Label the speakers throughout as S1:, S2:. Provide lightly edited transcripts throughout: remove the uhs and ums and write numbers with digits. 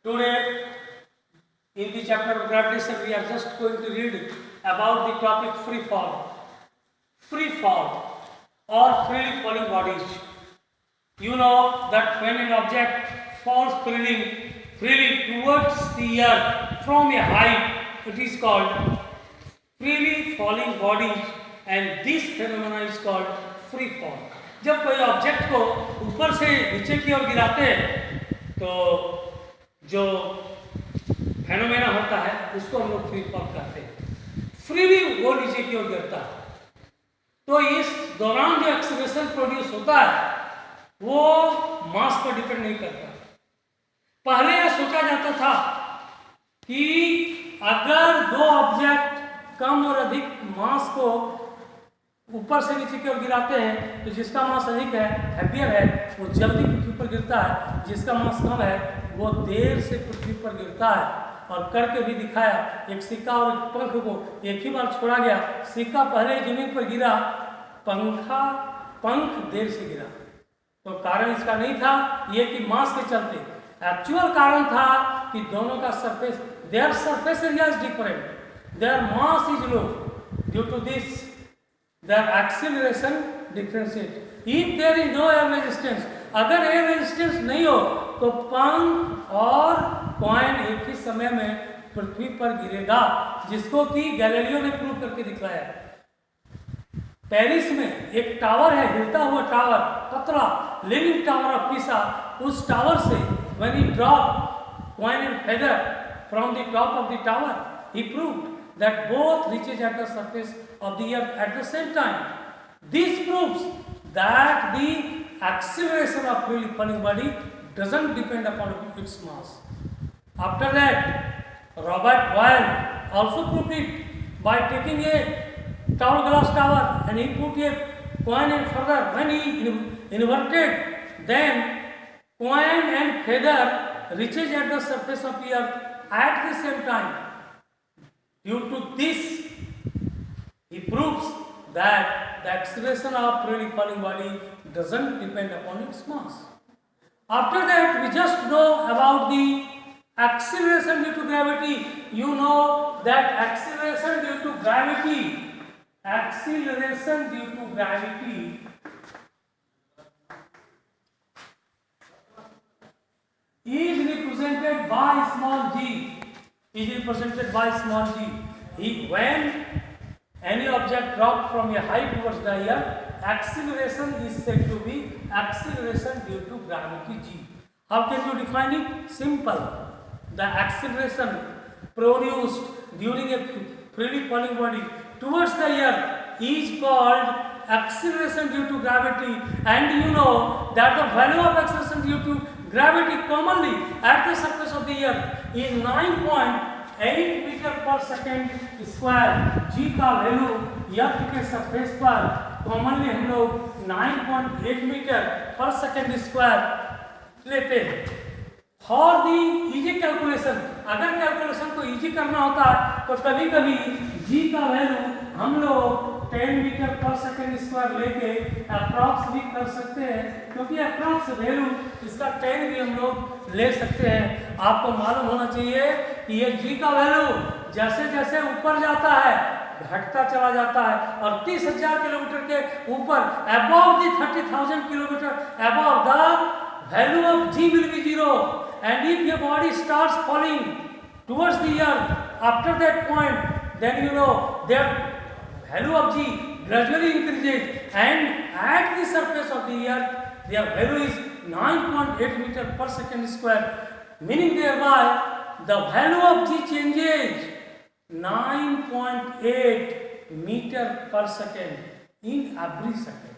S1: Today, in the chapter of gravitation, we are just going to read about the topic free fall. Free fall or freely falling bodies. You know that when an object falls freely towards the earth from a height, it is called freely falling bodies, and this phenomena is called free fall. जब कोई object को ऊपर से नीचे की ओर गिराते हैं तो जो फेनोमेना होता है उसको हम लोग फ्री फॉल कहते हैं। फ्रीली वो नीचे की ओर गिरता है तो इस दौरान जो एक्सीलरेशन प्रोड्यूस होता है वो मास पर डिपेंड नहीं करता। पहले यह सोचा जाता था कि अगर दो ऑब्जेक्ट कम और अधिक मास को ऊपर से नीचे की ओर गिराते हैं तो जिसका मास अधिक है, हैवियर है, वो जल्दी पृथ्वी पर गिरता है, जिसका मास कम है वो देर से पृथ्वी पर गिरता है। और करके भी दिखाया, एक सिक्का और एक पंख को एक ही बार छोड़ा गया, सिक्का पहले जमीन पर गिरा, पंख देर से गिरा। तो कारण इसका नहीं था ये कि मास के चलते, एक्चुअल कारण था कि दोनों का surface, their surface area is different, their mass is low, due to this their acceleration differentiate. If there is no air resistance, अगर एयर रेजिस्टेंस नहीं हो तो पंख और कॉइन एक ही समय में पृथ्वी पर गिरेगा, जिसको कि गैलीलियो ने प्रूव करके दिखाया। पेरिस में एक टावर है, हिलता हुआ टावर, पतला लीनिंग टावर ऑफ पीसा। उस टावर से when he dropped coin and feather from the top of the tower, he proved that both reaches at the surface of the earth at the same time. This proves that the acceleration of freely falling body doesn't depend upon its mass. After that, Robert Boyle also proved it by taking a tall glass tower and he put a coin and feather. When he inverted, then coin and feather reaches at the surface of the earth at the same time. Due to this, he proves that the acceleration of freely falling body doesn't depend upon its mass. After that, we just know about the acceleration due to gravity. You know that acceleration due to gravity is represented by small g. When any object dropped from a height towards the earth, acceleration is said to be acceleration due to gravity g. How can you define it? Simple. The acceleration produced during a freely falling body towards the earth is called acceleration due to gravity, and you know that the value of acceleration due to gravity commonly at the surface of the earth is 9.8 metre पर second square. जी का value अर्थ के surface पर commonly हम लोग 9.8 metre पर second square लेते हैं। For the easy calculation, अगर कैलकुलेशन को इजी करना होता है तो कभी कभी जी का वैल्यू हम लोग 10 मीटर पर सेकेंड स्क्वायर लेके अप्रॉक्स भी कर सकते हैं, क्योंकि अप्रॉक्स वैल्यू इसका 10 भी हम लोग ले सकते हैं। आपको मालूम होना चाहिए कि ये जी का वैल्यू जैसे जैसे ऊपर जाता है घटता चला जाता है और 30,000 किलोमीटर के ऊपर above the 30,000 kilometre above the value of G will be zero, and if your body starts falling towards the earth after that point, then you know their value of g gradually increases, and at the surface of the earth their value is 9.8 meter per second square, meaning thereby the value of g changes 9.8 meter per second in every second.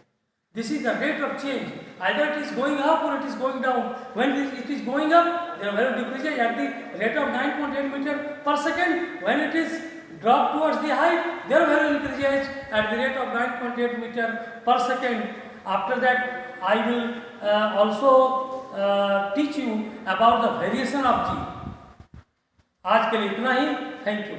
S1: This is the rate of change. Either it is going up or it is going down. When it is going up, their value decreases at the rate of 9.8 meter per second. When it is drop towards the height, their value increases at the rate of 9.8 meter per second. After that, I will also teach you about the variation of g. आज के लिए इतना ही। Thank you.